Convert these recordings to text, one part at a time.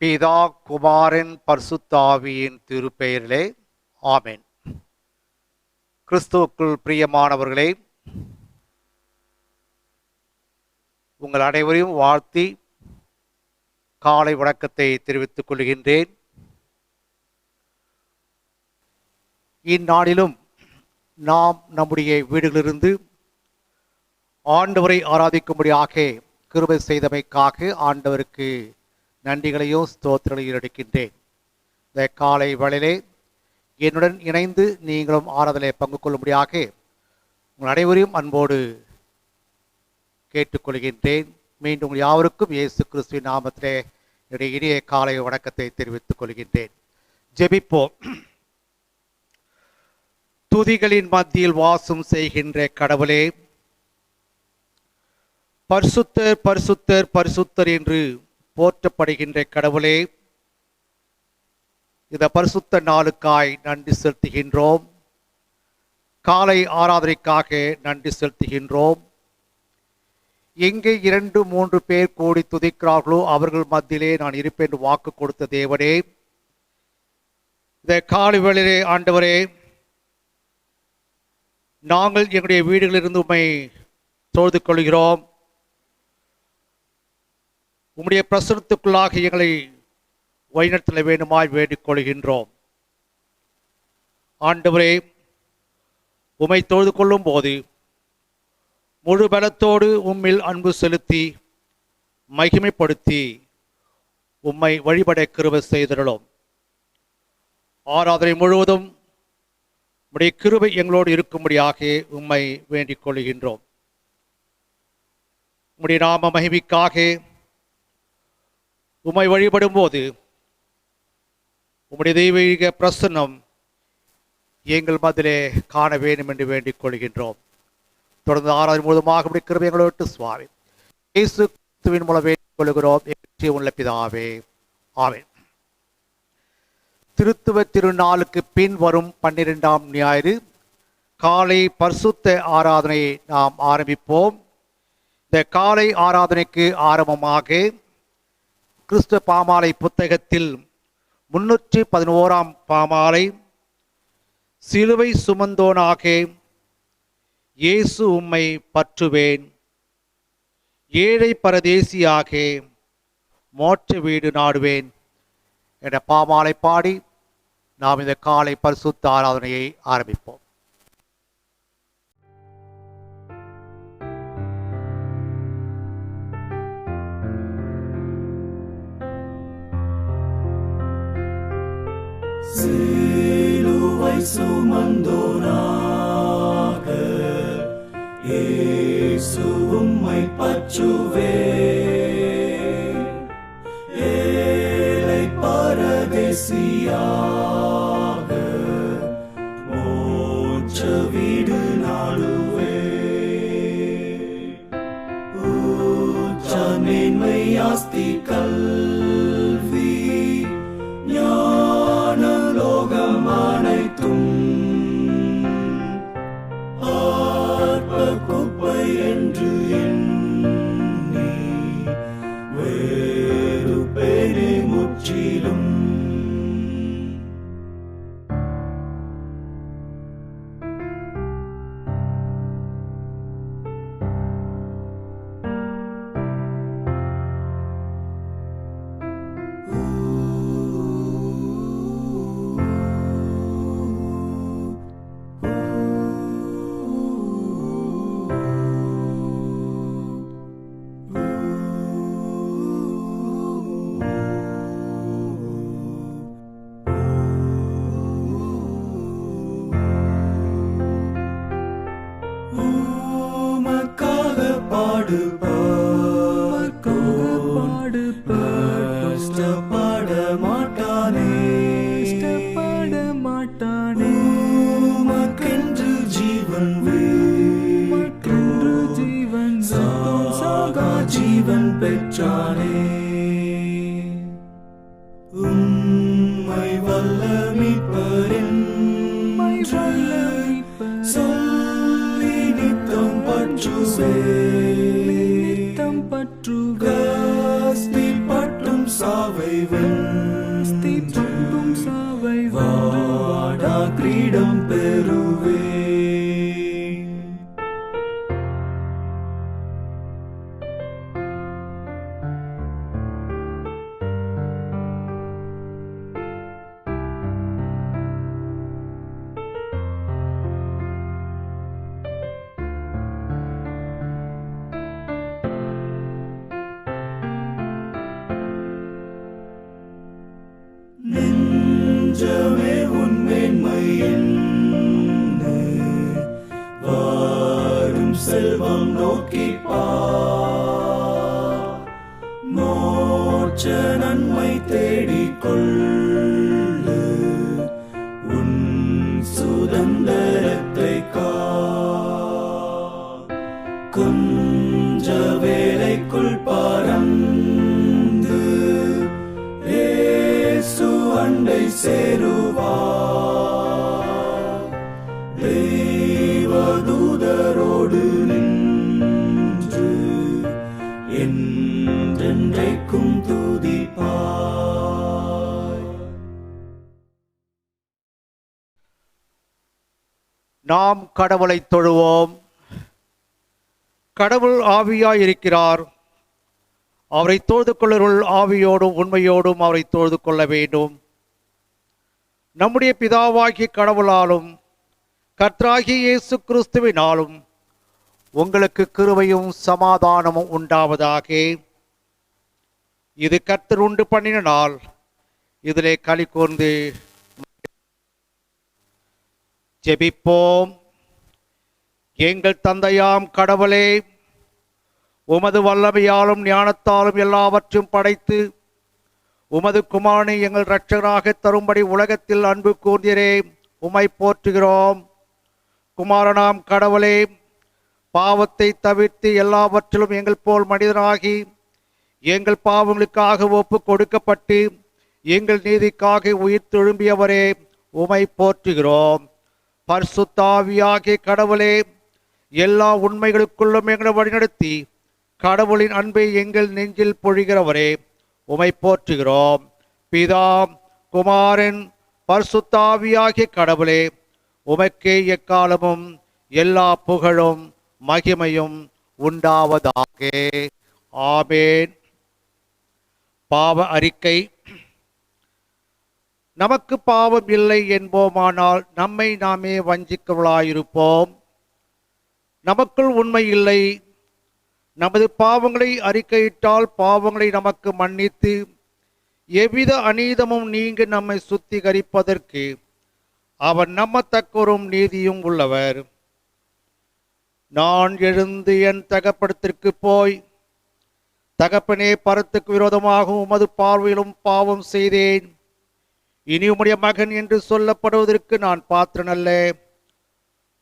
பிதா குமாரன் பரிசுத்த ஆவியின் திருப்பெயரிலே ஆமென். கிறிஸ்துவுக்குள் பிரியமானவர்களே, உங்கள் அனைவரையும் வாழ்த்தி காலை வணக்கத்தை தெரிவித்துக் கொள்கின்றேன். இந்நாளிலும் நாம் நம்முடைய வீடுகளிலிருந்து ஆண்டவரை ஆராதிக்கும்படியாக கிருபை செய்தமைக்காக ஆண்டவருக்கு நன்றிகளையும் ஸ்தோத்திரங்களையும் எடுக்கின்றேன். இந்த காலை வேளையிலே என்னுடன் இணைந்து நீங்களும் ஆராதனையை பங்கு கொள்ளும்படியாக உங்கள் அனைவரையும் அன்போடு கேட்டுக்கொள்கின்றேன். மீண்டும் உங்கள் யாவருக்கும் இயேசு கிறிஸ்துவின் நாமத்திலே என்னுடைய இனிய காலை வணக்கத்தை தெரிவித்துக் கொள்கின்றேன். ஜெபிப்போம். துதிகளின் மத்தியில் வாசம் செய்கின்ற கடவுளே, பரிசுத்தர் பரிசுத்தர் பரிசுத்தர் என்று போற்றப்படுகின்ற கடவுளே, இந்த பரிசுத்த நாளுக்காய் நன்றி செலுத்துகின்றோம். காலை ஆராதனைக்காக நன்றி செலுத்துகின்றோம். எங்கே 2-3 பேர் கூடி துதிக்கிறார்களோ அவர்கள் மத்தியிலே நான் இருப்பேன் என்று வாக்கு கொடுத்த தேவனே, இந்த காலை வேளையிலே ஆண்டவரே, நாங்கள் எங்களுடைய வீடுகளிலிருந்து உம்மை தொழுது கொள்கிறோம். உம்முடைய பிரசனத்துக்குள்ளாக எங்களை வழிநடத்த வேண்டுமாய் வேண்டிக் கொள்கின்றோம். ஆண்டவரே, உம்மை தொழுது கொள்ளும் போது முழு பலத்தோடு உம்மில் அன்பு செலுத்தி மகிமைப்படுத்தி உம்மை வழிபட கிருபை செய்திருளோம். ஆராதனை முழுவதும் உம்முடைய கிருபை எங்களோடு இருக்கும்படியாக உம்மை வேண்டிக் கொள்கின்றோம். உம்முடைய நாம மகிமைக்காக உம்மை வழிபடும் போது உம்முடைய தெய்வீக பிரசன்னம் எங்கள் மத்தியிலே காண வேண்டும் என்று வேண்டிக் கொள்கின்றோம். தொடர்ந்து ஆராதனை முழுவதுமாக உம்முடைய கிருபை எங்களை விட்டு சுவாமி இயேசு கிறிஸ்துவின் மூலம் வேண்டிக் கொள்கிறோம் உள்ள பிதாவே, ஆமென். திருத்துவ திருநாளுக்கு பின் வரும் 12ஆம் ஞாயிறு காலை பரிசுத்த ஆராதனையை நாம் ஆரம்பிப்போம். இந்த காலை ஆராதனைக்கு ஆரம்பமாக கிறிஸ்துவ பாமாலை புத்தகத்தில் 311ஆம் பாமாலை, சிலுவை சுமந்தோனாக இயேசு உம்மை பற்றுவேன், ஏழை பரதேசியாக மோட்ச வீடு நாடுவேன் என்ற பாமாலை பாடி நாம் இந்த காலை பரிசுத்த ஆராதனையை ஆரம்பிப்போம். சிலுவை சுமந்தோனாக இயேசு உம்மை பற்றுவேன், ஏழை பரதேசியாக மோட்ச வீடு நாடுவேன். உச்ச மேன்மை ஆஸ்தி கல்வி லோகம் அனைத்தும் ஆர்ப்ப குப்பை என்று எண்ணி வேறு பேரை முற்றிலும் ஜீவன் பெற்றானே. உம்மை வல்ல மீட்பரின் சொல்லி நித்தம் பற்றுவே, பற்றும் சாவை வென்று நாம் கடவுளை தொழுவோம். கடவுள் ஆவியாய் இருக்கிறார். அவரை தொழுது கொள்ளருள் ஆவியோடும் உண்மையோடும் அவரை தொழுது கொள்ள வேண்டும். நம்முடைய பிதாவாகிய கடவுளாலும் கர்த்தராகிய இயேசு கிறிஸ்துவினாலும் உங்களுக்கு கிருபையும் சமாதானமும் உண்டாவதாக. இது கர்த்தர் உண்டு பண்ணின நாள். இதிலே களி கூர்ந்து ஜெபிப்போம். எங்கள் தந்தையாம் கடவுளே, உமது வல்லமையாலும் ஞானத்தாலும் எல்லாவற்றையும் படைத்து உமது குமாரனை எங்கள் இரட்சகராக தரும்படி உலகத்தில் அன்பு கூர்ந்தீரே, உம்மை போற்றுகிறோம். குமாரனாம் கடவுளே, பாவத்தை தவிர்த்து எல்லாவற்றிலும் எங்கள் போல் மனிதனாகி எங்கள் பாவங்களுக்காக ஒப்பு கொடுக்கப்பட்டு எங்கள் நீதிக்காக உயிர் தெழும்பியவரே, உம்மை போற்றுகிறோம். பரிசுத்த ஆவியாகிய கடவுளே, எல்லா உண்மைகளுக்குள்ளும் எங்களை வழிநடத்தி கடவுளின் அன்பை எங்கள் நெஞ்சில் பொழிகிறவரே, உம்மை போற்றுகிறோம். பிதா, குமாரன், பரிசுத்த ஆவியாகிய கடவுளே, உமக்கே எக்காலமும் எல்லா புகழும் மகிமையும் உண்டாவதாக. ஆமென். பாவ அறிக்கை. நமக்கு பாவம் இல்லை என்போமானால் நம்மை நாமே வஞ்சிக்கிறவர்களாயிருப்போம். நமக்குள் உண்மை இல்லை. நமது பாவங்களை அறிக்கையிட்டால் பாவங்களை நமக்கு மன்னித்து எவ்வித அநீதமும் நீங்க நம்மை சுத்திகரிப்பதற்கு அவர் நம்மத்தக்கோரும் நீதியும் உள்ளவர். நான் எழுந்து என் தகப்படத்திற்கு போய், தகப்பனே, பரத்துக்கு விரோதமாக உமது பார்வையிலும் பாவம் செய்தேன். இனி உம்முடைய மகன் என்று சொல்லப்படுவதற்கு நான் பாத்திரனல்ல.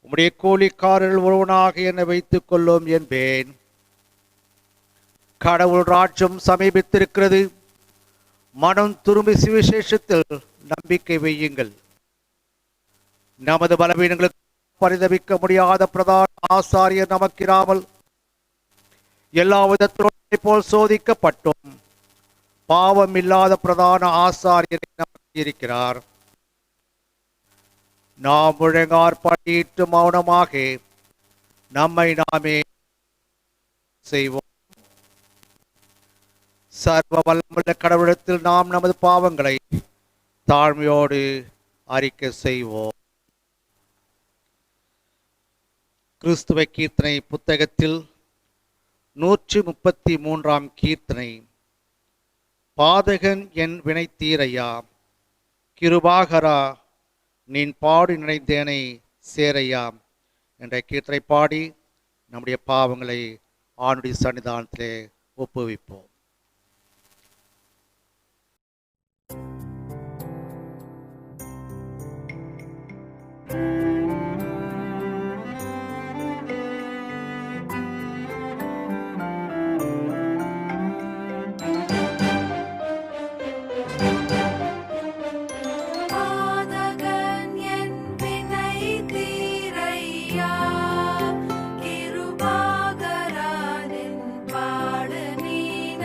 உம்முடைய கூலிக்காரர்கள் ஒருவனாக என்னை வைத்துக் கொள்ளும் என்பேன். கடவுள் ராஜ்யம் சமீபித்திருக்கிறது. மனம் திரும்பி சுவிசேஷத்தில் நம்பிக்கை வையுங்கள். நமது பலவீனங்களுக்கு பரிதவிக்க முடியாத பிரதான ஆசாரியர் நமக்கிராமல் எல்லா விதத்திலும் போல் சோதிக்கப்பட்டும் பாவம் இல்லாத பிரதான ஆசாரியரை நமக்கு இருக்கிறார். நாம் முழங்கார் படியிட்டு மௌனமாக நம்மை நாமே செய்வோம். சர்வ வல்லமுள்ள கடவுளத்தில் நாம் நமது பாவங்களை தாழ்மையோடு அறிக்கை செய்வோம். கிறிஸ்துவ கீர்த்தனை புத்தகத்தில் 133 கீர்த்தனை. பாதகன் என் வினை தீரையா, கிருபாகரா நின் பாடி நினைந்தேனை சேரையா என்ற கீர்த்தனை பாடி நம்முடைய பாவங்களை ஆணுடைய சன்னிதானத்திலே ஒப்புவிப்போம். நீன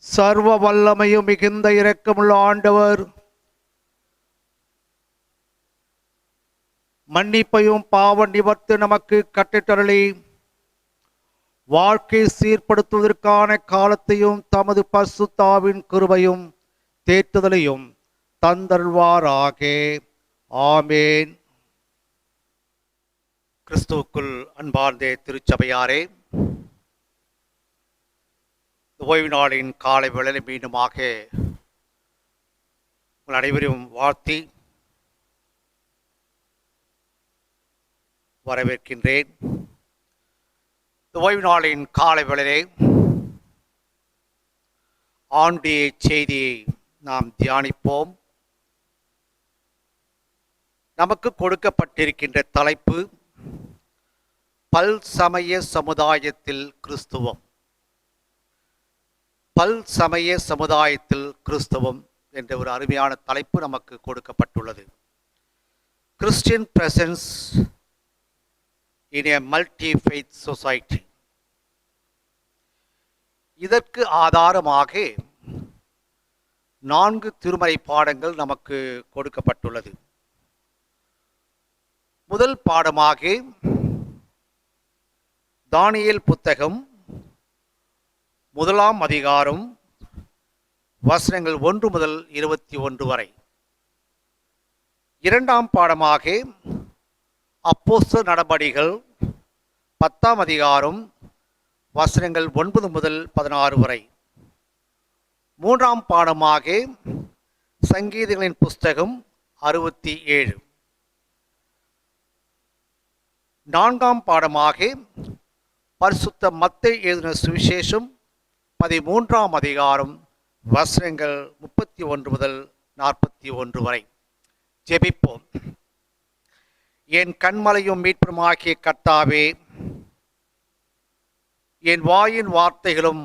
சர்வ வல்லமையும் மிகுந்த இரக்கமுள்ள ஆண்டவர் மன்னிப்பையும் பாவ நிவர்த்தி நமக்கு கட்டித்தரளி வாழ்க்கை சீர்படுத்துவதற்கான காலத்தையும் தமது பரிசுத்தாவின் கிருபையும் தேற்றுதலையும் தந்தருள்வாராக. ஆமேன். கிறிஸ்துவுக்குள் அன்பார்ந்த திருச்சபையாரே, ஓய்வு நாளின் காலை வேளையில் மீண்டுமாக உங்கள் அனைவரையும் வாழ்த்தி வரவேற்கின்றேன். ஓய்வு நாளின் காலை வேளையிலே ஆண்டுடைய செய்தியை நாம் தியானிப்போம். நமக்கு கொடுக்கப்பட்டிருக்கின்ற தலைப்பு பல் சமய சமுதாயத்தில் கிறிஸ்துவம். பல் சமய சமுதாயத்தில் கிறிஸ்தவம் என்ற ஒரு அருமையான தலைப்பு நமக்கு கொடுக்கப்பட்டுள்ளது. Christian presence in a multi faith society. இதற்கு ஆதாரமாக 4 திருமறை பாடங்கள் நமக்கு கொடுக்கப்பட்டுள்ளது. முதல் பாடமாக தானியேல் புத்தகம் 1ஆம் அதிகாரம் வசனங்கள் 1 முதல் 21 வரை. 2ஆம் பாடமாக அப்போஸ்தலர் நடபடிகள் 10ஆம் அதிகாரம் வசனங்கள் 9 முதல் 16 வரை. 3ஆம் பாடமாக சங்கீதங்களின் புஸ்தகம் 67. 4ஆம் பாடமாக பரிசுத்த மத்தேயு எழுதின சுவிசேஷம் 13ஆம் அதிகாரம் வசனங்கள் 31 முதல் 41 வரை. ஜெபிப்போம். என் கண்மலையும் மீட்புமாகிய கர்த்தாவே, என் வாயின் வார்த்தைகளும்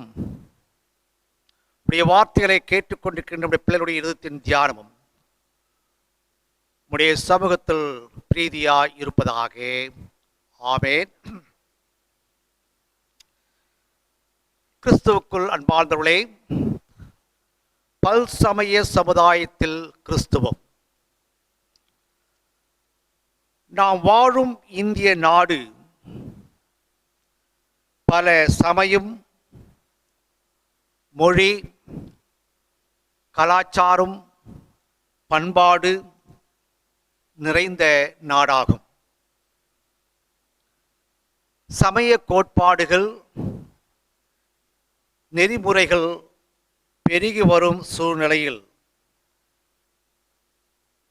உடைய வார்த்தைகளை கேட்டுக்கொண்டிருக்கின்ற பிள்ளைகளுடைய இருதயத்தின் தியானமும் உடைய சமூகத்தில் பிரீதியாய் இருப்பதாக. ஆமென். கிறிஸ்துவுக்குள் அன்பார்ந்தவர்களே, பல் சமய சமுதாயத்தில் கிறிஸ்துவம். நாம் வாழும் இந்திய நாடு பல சமயம், மொழி, கலாச்சாரம், பண்பாடு நிறைந்த நாடாகும். சமய கோட்பாடுகள், நெறிமுறைகள் பெருகி வரும் சூழ்நிலையில்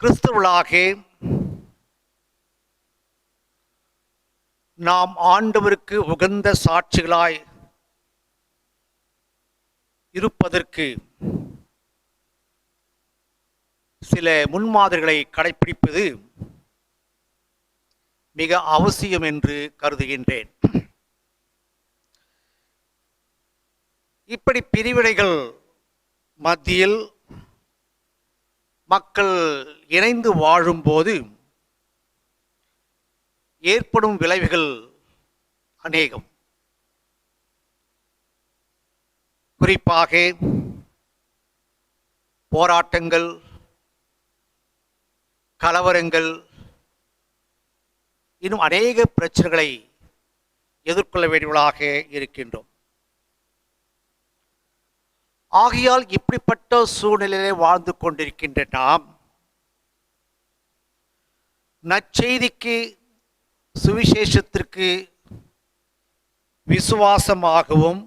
கிறிஸ்தவர்களாக நாம் ஆண்டவருக்கு உகந்த சாட்சிகளாய் இருப்பதற்கு சில முன்மாதிரிகளை கடைபிடிப்பது மிக அவசியம் என்று கருதுகின்றேன். இப்படி பிரிவினைகள் மத்தியில் மக்கள் இணைந்து வாழும்போது ஏற்படும் விளைவுகள் அநேகம். குறிப்பாக போராட்டங்கள், கலவரங்கள், இன்னும் அநேக பிரச்சனைகளை எதிர்கொள்ள வேண்டியவர்களாக இருக்கின்றோம். ஆகையால் இப்படிப்பட்ட சூழ்நிலையிலே வாழ்ந்து கொண்டிருக்கின்ற நாம் நற்செய்திக்கு, சுவிசேஷத்திற்கு விசுவாசமாகவும்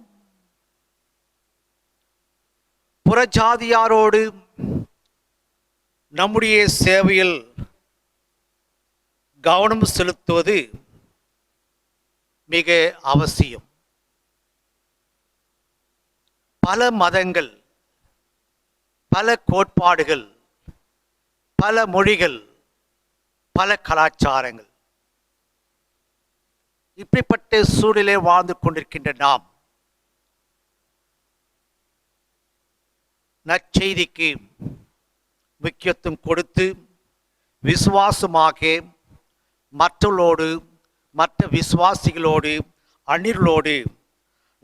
புறஜாதியாரோடு நம்முடைய சேவையில் கவனம் செலுத்துவது மிக அவசியம். பல மதங்கள், பல கோட்பாடுகள், பல மொழிகள், பல கலாச்சாரங்கள், இப்படிப்பட்ட சூழலிலே வாழ்ந்து கொண்டிருக்கின்ற நாம் நற்செய்திக்கு முக்கியத்துவம் கொடுத்து விசுவாசமாக மற்றவர்களோடு, மற்ற விசுவாசிகளோடு, அந்நியர்களோடு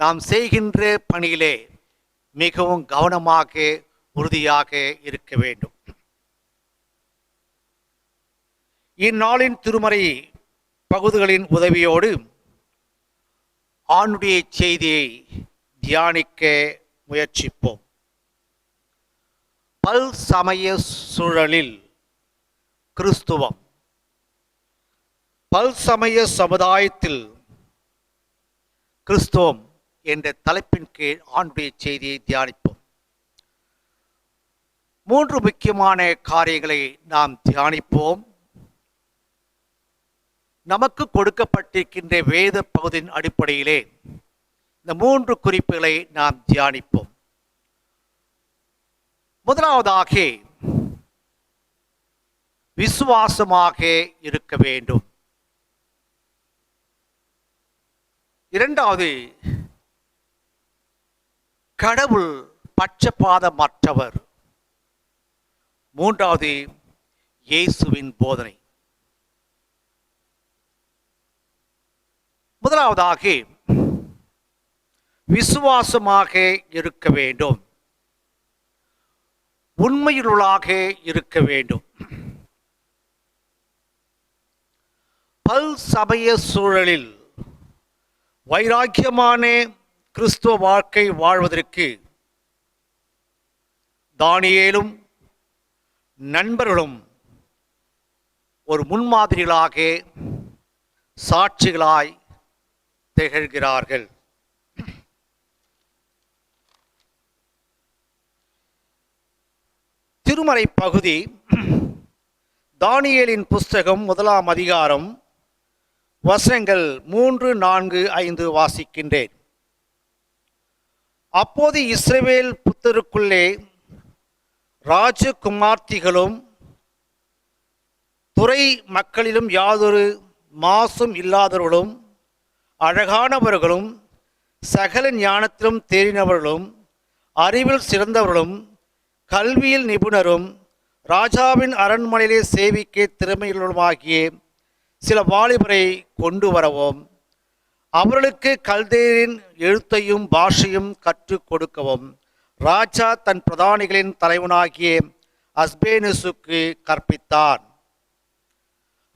நாம் செய்கின்ற பணியிலே மிகவும் கவனமாக, உறுதியாக இருக்க வேண்டும். இந்நாளின் திருமறை பகுதிகளின் உதவியோடு ஆண்டுடைய செய்தியை தியானிக்க முயற்சிப்போம். பல் சமய சூழலில் கிறிஸ்துவம். பல் சமய சமுதாயத்தில் கிறிஸ்துவம் என்ற தலைப்பின் கீழ் ஆண்டுடைய செய்தியை தியானிப்போம். 3 முக்கியமான காரியங்களை நாம் தியானிப்போம். நமக்கு கொடுக்கப்பட்டிருக்கின்ற வேத பகுதியின் அடிப்படையிலே இந்த 3 குறிப்புகளை நாம் தியானிப்போம். முதலாவதாக விசுவாசமாக இருக்க வேண்டும். இரண்டாவது, கடவுள் பட்சபாதமற்றவர். மூன்றாவது, இயேசுவின் போதனை. முதலாவதாக விசுவாசமாக இருக்க வேண்டும், உண்மையுள்ளாக இருக்க வேண்டும். பல் சமய சூழலில் வைராக்கியமான கிறிஸ்துவ வாழ்க்கை வாழ்வதற்கு தானியேலும் நண்பர்களும் ஒரு முன்மாதிரிகளாக, சாட்சிகளாய் திகழ்கிறார்கள். திருமறை பகுதி தானியேலின் புஸ்தகம் 1ஆம் அதிகாரம் வசனங்கள் 3, 4, 5 வாசிக்கின்றேன். அப்போது இஸ்ரவேல் புத்தருக்குள்ளே ராஜகுமார்த்திகளும் துறை மக்களிலும் யாதொரு மாசும் இல்லாதவர்களும் அழகானவர்களும் சகல ஞானத்திலும் தேறினவர்களும் அறிவில் சிறந்தவர்களும் கல்வியில் நிபுணரும் ராஜாவின் அரண்மனையிலே சேவிக்க திறமையுள்ளவருமாகிய சில வாலிபரை கொண்டு வரவும், அவர்களுக்கு கல்தேரின் எழுத்தையும் பாஷையும் கற்றுக் கொடுக்கவும் ராஜா தன் பிரதானிகளின் தலைவனாகிய அஸ்பேனுசுக்கு கற்பித்தான்.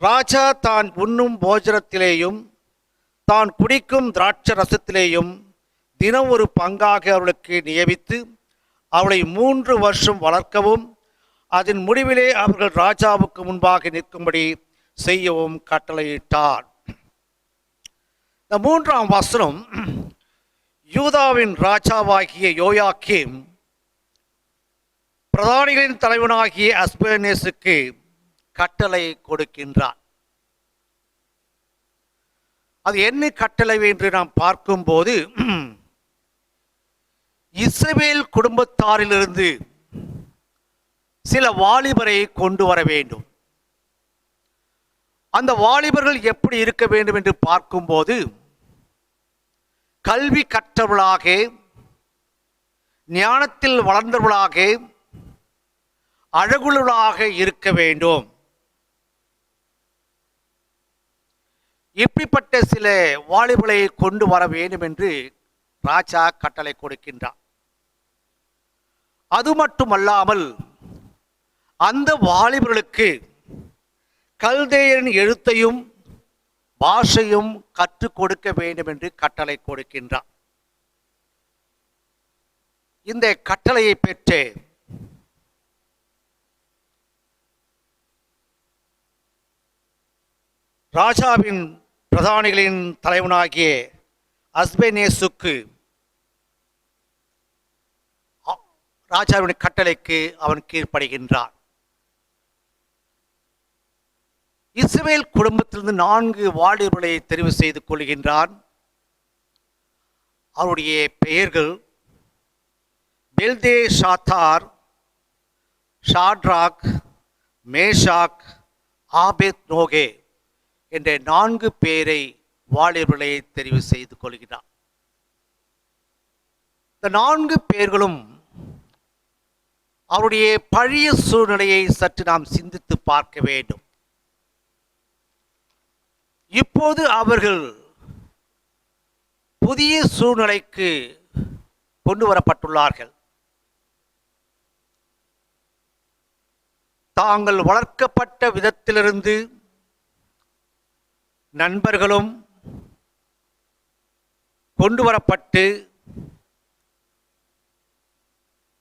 ராஜா தான் உண்ணும் போஜனத்திலேயும் தான் குடிக்கும் திராட்சை ரசத்திலேயும் தினம் ஒரு பங்காக அவர்களுக்கு நியமித்து அவளை 3 வருஷம் வளர்க்கவும், அதன் முடிவிலே அவர்கள் ராஜாவுக்கு முன்பாக நிற்கும்படி செய்யவும் கட்டளையிட்டார். இந்த 3ஆம் வசனம் யூதாவின் ராஜாவாகிய யோயாக்கீம் பிரதானிகளின் தலைவனாகிய அஸ்பேனேசுக்கு கட்டளை கொடுக்கின்றார். அது என்ன கட்டளை என்று நாம் பார்க்கும்போது, இஸ்ரவேல் குடும்பத்தாரிலிருந்து சில வாலிபரை கொண்டு வர வேண்டும். அந்த வாலிபர்கள் எப்படி இருக்க வேண்டும் என்று பார்க்கும்போது, கல்வி கற்றவர்களாக, ஞானத்தில் வளர்ந்தவர்களாக, அழகுள்ளவர்களாக இருக்க வேண்டும். இப்படிப்பட்ட சில வாலிபர்களை கொண்டு வர வேண்டும் என்று ராஜா கட்டளை கொடுக்கின்றார். அது மட்டுமல்லாமல் அந்த வாலிபர்களுக்கு கல்தேயரின் எழுத்தையும் பாஷையும் கற்றுக் கொடுக்க வேண்டும் என்று கட்டளை கொடுக்கின்றார். இந்த கட்டளையை பெற்று ராஜாவின் பிரதானிகளின் தலைவனாகிய அஸ்பேனேசுக்கு ராஜாவின் கட்டளைக்கு அவன் கீழ்ப்படுகின்றான். இஸ்ரவேல் குடும்பத்திலிருந்து 4 வாலிபர்களை தெரிவு செய்து கொள்கின்றான். அவருடைய பெயர்கள் பெல்தேஷாத்தார், ஷாட்ராக், மேஷாக், ஆபேத்நோகே என்ற 4 பேரை வாலிபர்களை தெரிவு செய்து கொள்கிறார். இந்த 4 பேர்களும் அவருடைய பழைய சூழ்நிலையை சற்று நாம் சிந்தித்து பார்க்க வேண்டும். இப்போது அவர்கள் புதிய சூழ்நிலைக்கு கொண்டு வரப்பட்டுள்ளார்கள். தாங்கள் வளர்க்கப்பட்ட விதத்திலிருந்து நண்பர்களும் கொண்டு வரப்பட்டு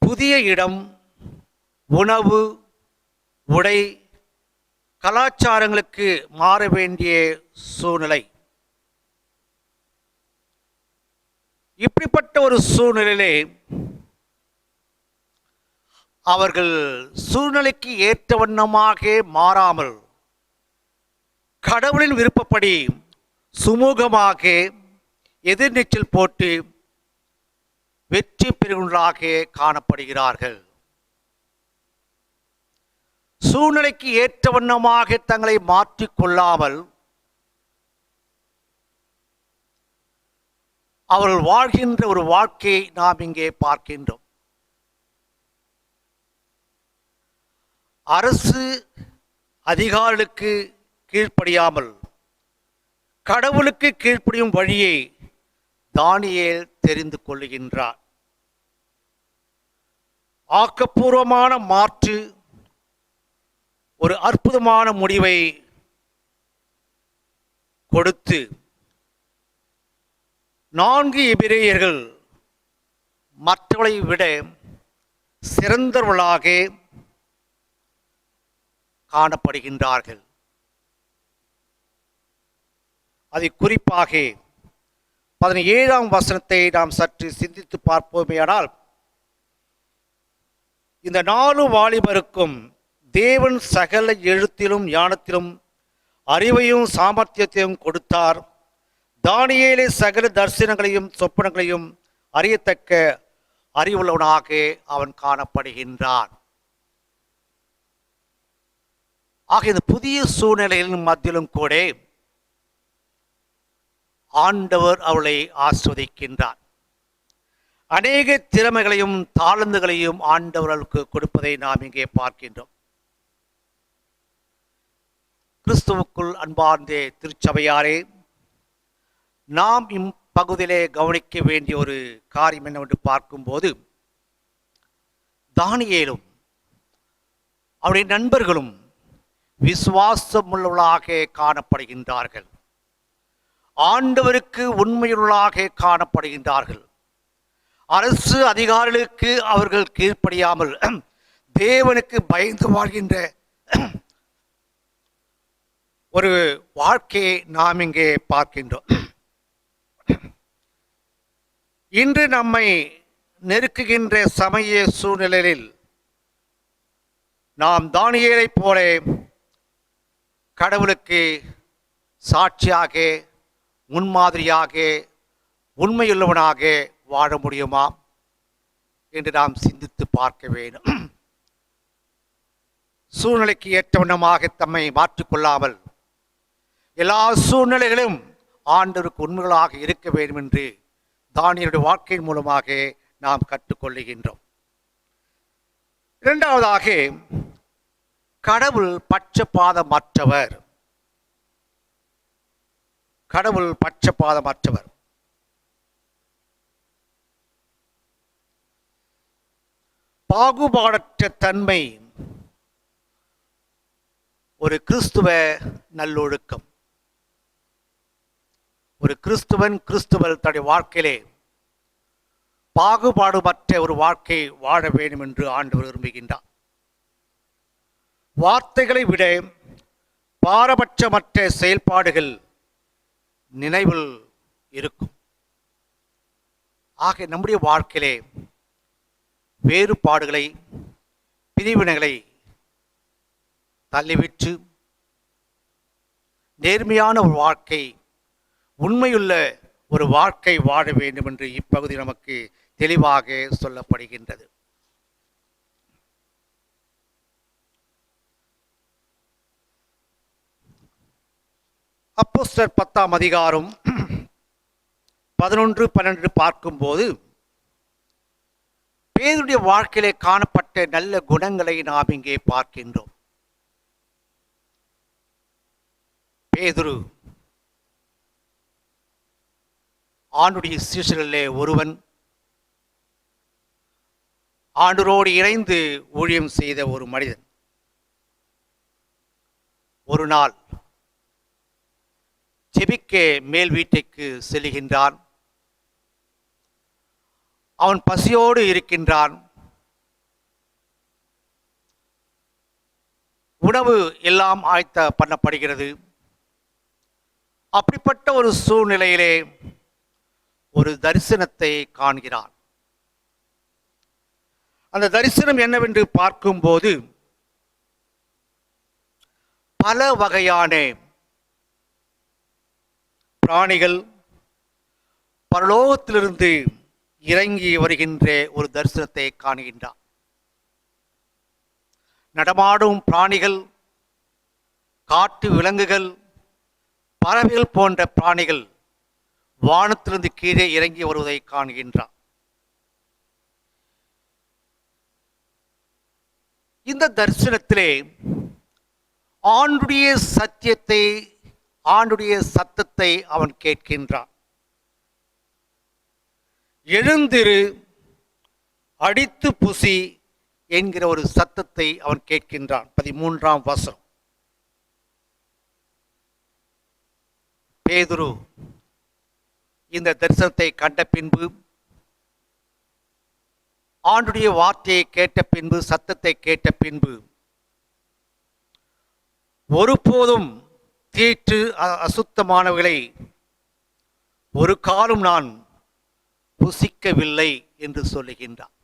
புதிய இடம், உணவு, உடை, கலாச்சாரங்களுக்கு மாற வேண்டிய சூழ்நிலை. இப்படிப்பட்ட ஒரு சூழ்நிலையிலே அவர்கள் சூழ்நிலைக்கு ஏற்ற வண்ணமாக மாறாமல் கடவுளின் விருப்பப்படி சுமூகமாக எதிர்நீச்சல் போட்டு வெற்றி பெறுகின்றவர்களாக காணப்படுகிறார்கள். சூழ்நிலைக்கு ஏற்ற வண்ணமாக தங்களை மாற்றிக்கொள்ளாமல் அவர்கள் வாழ்கின்ற ஒரு வாழ்க்கையை நாம் இங்கே பார்க்கின்றோம். அரசு அதிகாரிகளுக்கு கீழ்ப்படியாமல் கடவுளுக்கு கீழ்ப்படியும் வழியை தானியேல் தெரிந்து கொள்ளுகின்றார். ஆக்கப்பூர்வமான மாற்று ஒரு அற்புதமான முடிவை கொடுத்து 4 எபிரேயர்கள் மற்றவர்களை விட சிறந்தவர்களாக காணப்படுகின்றார்கள். அதை குறிப்பாக 17ஆம் வசனத்தை நாம் சற்று சிந்தித்து பார்ப்போமேயானால், இந்த 4 வாலிபருக்கும் தேவன் சகல எழுத்திலும் ஞானத்திலும் அறிவையும் சாமர்த்தியத்தையும் கொடுத்தார். தானியேலே சகல தரிசனங்களையும் சொப்பனங்களையும் அறியத்தக்க அறிவுள்ளவனாக அவன் காணப்படுகின்றான். ஆக இந்த புதிய சூழ்நிலையின் மத்தியிலும் கூட ஆண்டவர் அவளை ஆஸ்வதிக்கின்றார். அநேக திறமைகளையும் தாளந்துகளையும் ஆண்டவர்களுக்கு கொடுப்பதை நாம் இங்கே பார்க்கின்றோம். கிறிஸ்துவுக்குள் அன்பார்ந்த திருச்சபையாரே, நாம் இப்பகுதியிலே கவனிக்க வேண்டிய ஒரு காரியம் என்னவென்று பார்க்கும்போது, தானியேலும் அவருடைய நண்பர்களும் விசுவாசமுள்ளவர்களாக காணப்படுகின்றார்கள். ஆண்டவருக்கு உண்மையுள்ளவர்களாக காணப்படுகின்றார்கள். அரசு அதிகாரிகளுக்கு அவர்கள் கீழ்ப்படியாமல் தேவனுக்கு பயந்து வாழ்கின்ற ஒரு வாழ்க்கையை நாம் இங்கே பார்க்கின்றோம். இன்று நம்மை நெருக்குகின்ற சமய சூழ்நிலையில் நாம் தானியேலைப் போல கடவுளுக்கு சாட்சியாக, முன்மாதிரியாக, உண்மையுள்ளவனாக வாழ முடியுமா என்று நாம் சிந்தித்து பார்க்க வேண்டும். சூழ்நிலைக்கு ஏற்ற வண்ணமாக தம்மை மாற்றிக்கொள்ளாமல் எல்லா சூழ்நிலைகளும் ஆண்டவருக்கு உண்மைகளாக இருக்க வேண்டும் என்று தானியேலுடைய வாழ்க்கையின் மூலமாக நாம் கற்றுக்கொள்ளுகின்றோம். இரண்டாவதாக, கடவுள் பட்சபாதமற்றவர். கடவுள் பட்சபாதமற்றவர். பாகுபாடற்ற தன்மை ஒரு கிறிஸ்துவ நல்லொழுக்கம். ஒரு கிறிஸ்துவல் தன்னுடைய வாழ்க்கையிலே பாகுபாடுமற்ற ஒரு வாழ்க்கை வாழ வேண்டும் என்று ஆண்டவர் விரும்புகின்றார். வார்த்தைகளை விட பாரபட்சமற்ற செயல்பாடுகள் நினைவில் இருக்கும். ஆக நம்முடைய வாழ்க்கையிலே வேறுபாடுகளை, பிரிவினைகளை தள்ளிவிட்டு நேர்மையான ஒரு வாழ்க்கை, உண்மையுள்ள ஒரு வாழ்க்கை வாழ வேண்டும் என்று இப்பகுதி நமக்கு தெளிவாக சொல்லப்படுகின்றது. அப்போஸ்தலர் 10ஆம் அதிகாரம் 11-12 பார்க்கும்போது பேதுருடைய வாழ்க்கையிலே காணப்பட்ட நல்ல குணங்களை நாம் இங்கே பார்க்கின்றோம். பேதுரு ஆண்டுடைய சீஷர்களிலே ஒருவன், ஆண்டவரோடு இணைந்து ஊழியம் செய்த ஒரு மனிதன். ஒரு நாள் ஜெபிக்க மேல் வீட்டுக்கு செல்கின்றான். அவன் பசியோடு இருக்கின்றான். உணவு எல்லாம் ஆயத்த பண்ணப்படுகிறது. அப்படிப்பட்ட ஒரு சூழ்நிலையிலே ஒரு தரிசனத்தை காண்கிறான். அந்த தரிசனம் என்னவென்று பார்க்கும்போது, பல வகையான பிராணிகள் பரலோகத்திலிருந்து இறங்கி வருகின்ற ஒரு தரிசனத்தை காணுகின்றான். நடமாடும் பிராணிகள், காட்டு விலங்குகள், பறவைகள் போன்ற பிராணிகள் வானத்திலிருந்து கீழே இறங்கி வருவதை காண்கின்றான். இந்த தரிசனத்திலே ஆண்டுடைய சத்தியத்தை, ஆண்டுடைய சத்தத்தை அவன் கேட்கின்றான். எழுந்திரு, அடித்து புசி என்கிற ஒரு சத்தத்தை அவன் கேட்கின்றான். 13ஆம் வசனம். பேதுரு இந்த தரிசனத்தை கண்ட பின்பு, ஆண்டுடைய வார்த்தையை கேட்ட பின்பு, சத்தத்தை கேட்ட பின்பு, ஒருபோதும் தீட்டு அசுத்தமானவர்களை ஒரு காலம் நான் புசிக்கவில்லை என்று சொல்லுகின்றார்.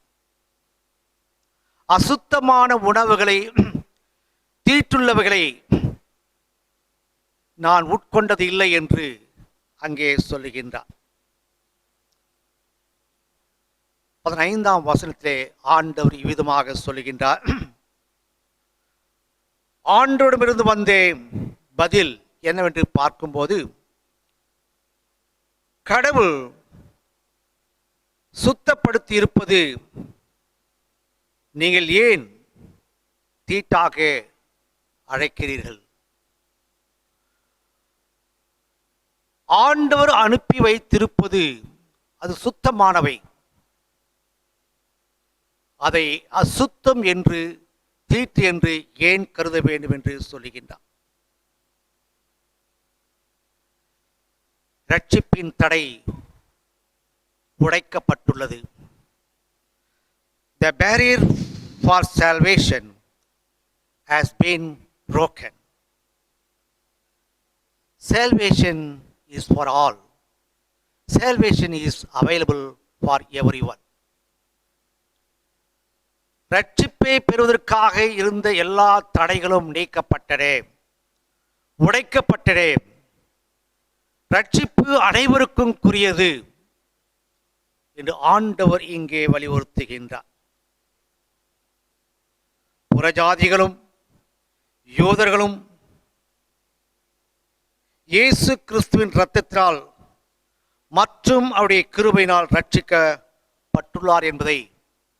அசுத்தமான உணவுகளை, தீட்டுள்ளவைகளை நான் உட்கொண்டது இல்லை என்று அங்கே சொல்லுகின்றார். 15ஆம் வசனத்திலே ஆண்டவர் இவ்விதமாக சொல்லுகின்றார். ஆண்டவரிடமிருந்து வந்த பதில் என்னவென்று பார்க்கும்போது, கடவுள் சுத்தப்படுத்தி இருப்பது நீங்கள் ஏன் தீட்டாக அழைக்கிறீர்கள்? ஆண்டவர் அனுப்பி வைத்திருப்பது அது சுத்தமானவை, அதை அசுத்தம் என்று, தீட்டு என்று ஏன் கருத வேண்டும் என்று சொல்லுகின்றார். ரட்சிப்பின் தடை உடைக்கப்பட்டுள்ளது. The barrier for salvation has been broken. Salvation is for all. Salvation is available for everyone. ரட்சிப்பை பெறுவதற்காக இருந்த எல்லா தடைகளும் நீக்கப்பட்டன, உடைக்கப்பட்டன. ரட்சிப்பு அனைவருக்கும் கூறியது என்று ஆண்டவர் இங்கே வலியுறுத்துகின்றார். புறஜாதிகளும் யூதர்களும் இயேசு கிறிஸ்துவின் இரத்தத்தினால் மற்றும் அவருடைய கிருபையினால் ரட்சிக்கப்பட்டுள்ளார் என்பதை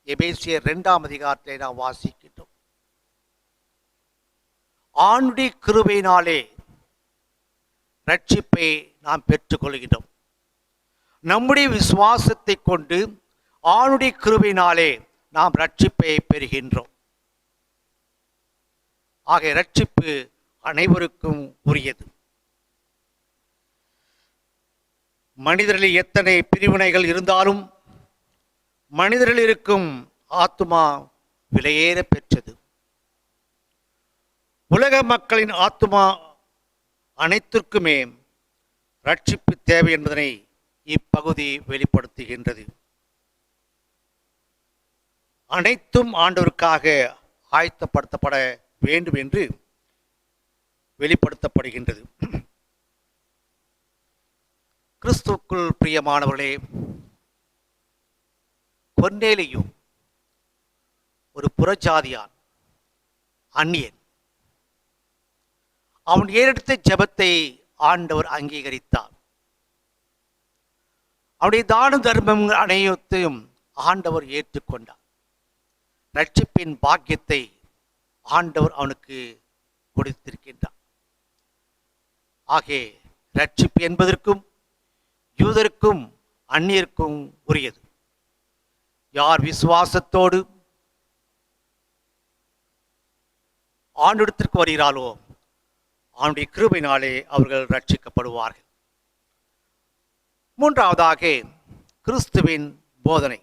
எபேசியர் 2ஆம் அதிகாரத்திலே நாம் வாசிக்கின்றோம். ஆண்டுடைய கிருபையினாலே ரட்சிப்பை நாம் பெற்றுக்கொள்கின்றோம். நம்முடைய விசுவாசத்தை கொண்டு ஆண்டுடைய கிருபையினாலே நாம் ரட்சிப்பை பெறுகின்றோம். ஆக ரட்சிப்பு அனைவருக்கும் உரியது. மனிதர்களில் எத்தனை பிரிவினைகள் இருந்தாலும் மனிதர்களில் இருக்கும் ஆத்துமா விலையேற பெற்றது. உலக மக்களின் ஆத்துமா அனைத்திற்குமே ரட்சிப்பு தேவை என்பதனை இப்பகுதி வெளிப்படுத்துகின்றது. அனைத்தும் ஆண்டவருக்காக ஆயத்தப்படுத்தப்பட வேண்டும் என்று வெளிப்படுத்தப்படுகின்றது. கிறிஸ்துவுக்குள் பிரியமானவர்களே, கொர்நேலியு ஒரு புறஜாதியான், அந்நியன். அவன் ஏறெடுத்த ஜெபத்தை ஆண்டவர் அங்கீகரித்தார். அவனுடைய தான தர்மங்கள் அனைத்தையும் ஆண்டவர் ஏற்றுக்கொண்டார். ரட்சிப்பின் பாக்கியத்தை ஆண்டவர் அவனுக்கு கொடுத்திருக்கின்றார். ஆகவே ரட்சிப்பு என்பதற்கும் யூதருக்கும் அந்நியருக்கும் உரியது. யார் விசுவாசத்தோடு ஆண்டவரிடத்திற்கு வருகிறாரோ அவனுடைய கிருபையினாலே அவர்கள் ரட்சிக்கப்படுவார்கள். மூன்றாவதாக கிறிஸ்துவின் போதனை.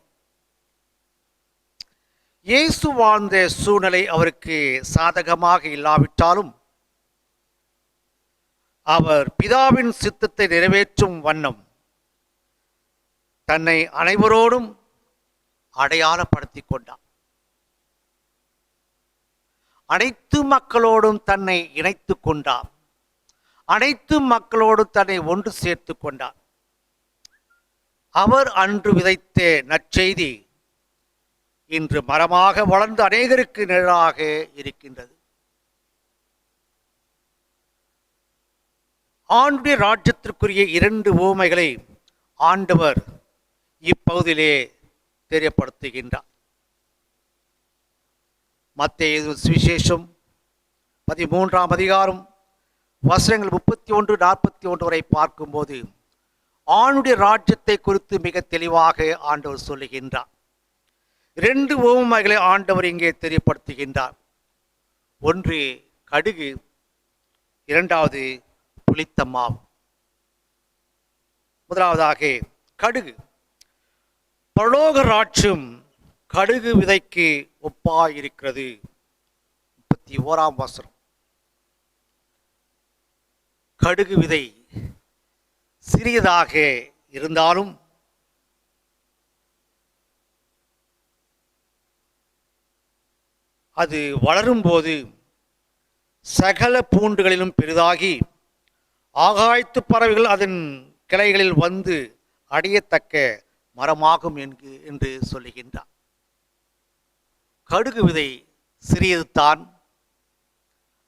இயேசு வாழ்ந்த சூழ்நிலை அவருக்கு சாதகமாக இல்லாவிட்டாலும் அவர் பிதாவின் சித்தத்தை நிறைவேற்றும் வண்ணம் தன்னை அனைவரோடும் அடையாளப்படுத்திக் கொண்டார். அனைத்து மக்களோடும் தன்னை இணைத்துக் கொண்டார். அனைத்து மக்களோடும் தன்னை ஒன்று சேர்த்து கொண்டார். அவர் அன்று விதைத்த நற்செய்தி இன்று மரமாக வளர்ந்து அநேகருக்கு நிழலாக இருக்கின்றது. ஆண்டுடைய ராஜ்யத்திற்குரிய 2 உவமைகளை ஆண்டவர் இப்பகுதியிலே தெரியப்படுத்துகின்றார். மத்தேயு சுவிசேஷம் 13ஆம் அதிகாரம் வசனங்கள் 31-41 வரை பார்க்கும்போது ஆண்டுடைய ராஜ்யத்தை குறித்து மிக தெளிவாக ஆண்டவர் சொல்லுகின்றார். 2 உவமைகளை ஆண்டவர் இங்கே தெரியப்படுத்துகின்றார். ஒன்று கடுகு, இரண்டாவது புளித்த மாவு. முதலாவதாக கடுகு. பரலோக ராஜ்யம் கடுகு விதைக்கு ஒப்பாயிருக்கிறது. 31ஆம் வசனம். கடுகு விதை சிறியதாக இருந்தாலும் அது வளரும்போது சகல பூண்டுகளிலும் பெரிதாகி ஆகாயத்து பறவைகள் அதன் கிளைகளில் வந்து அடையத்தக்க மரமாகும் என்று சொல்லுகின்றார். கடுகு விதை சிறியதுதான்.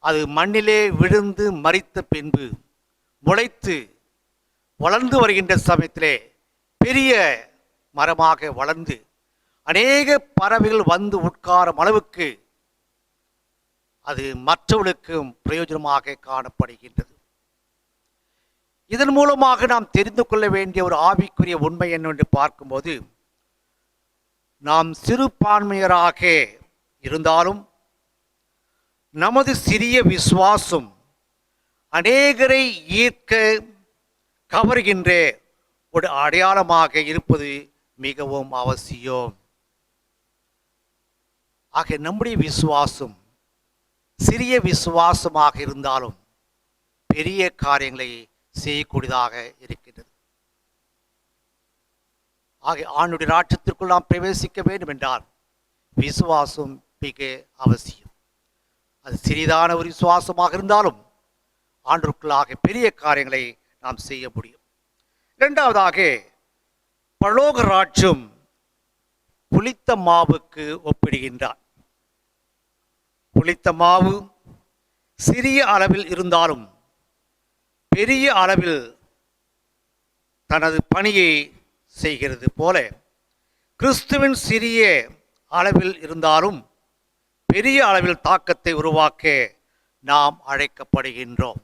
அது மண்ணிலே விழுந்து மரித்த பின்பு முளைத்து வளர்ந்து வருகின்ற சமயத்திலே பெரிய மரமாக வளர்ந்து அநேக பறவைகள் வந்து உட்காரும் அளவுக்கு அது மற்றவர்களுக்கும் பிரயோஜனமாக காணப்படுகின்றது. இதன் மூலமாக நாம் தெரிந்து கொள்ள வேண்டிய ஒரு ஆவிக்குரிய உண்மை என்னவென்று பார்க்கும்போது, நாம் சிறுபான்மையராக இருந்தாலும் நமது சிறிய விசுவாசம் அநேகரை ஈர்க்க கவர்கின்ற ஒரு அடையாளமாக இருப்பது மிகவும் அவசியம். ஆக நம்முடைய விசுவாசம் சிறிய விசுவாசமாக இருந்தாலும் பெரிய காரியங்களை செய்யக்கூடியதாக இருக்கின்றது. ஆக ஆண்டுடைய ராஜ்யத்திற்குள் நாம் பிரவேசிக்க வேண்டும் என்றால் விசுவாசம் மிக அவசியம். அது சிறிதான ஒரு விசுவாசமாக இருந்தாலும் ஆண்டவருக்குள்ளாக பெரிய காரியங்களை நாம் செய்ய முடியும். இரண்டாவதாக, பரலோக ராஜ்யம் புளித்த மாவுக்கு ஒப்பிடுகின்றார். புளித்த மாவு சிறிய அளவில் இருந்தாலும் பெரிய அளவில் தனது பணியை செய்கிறது போல, கிறிஸ்துவின் சிறிய அளவில் இருந்தாலும் பெரிய அளவில் தாக்கத்தை உருவாக்க நாம் அழைக்கப்படுகின்றோம்.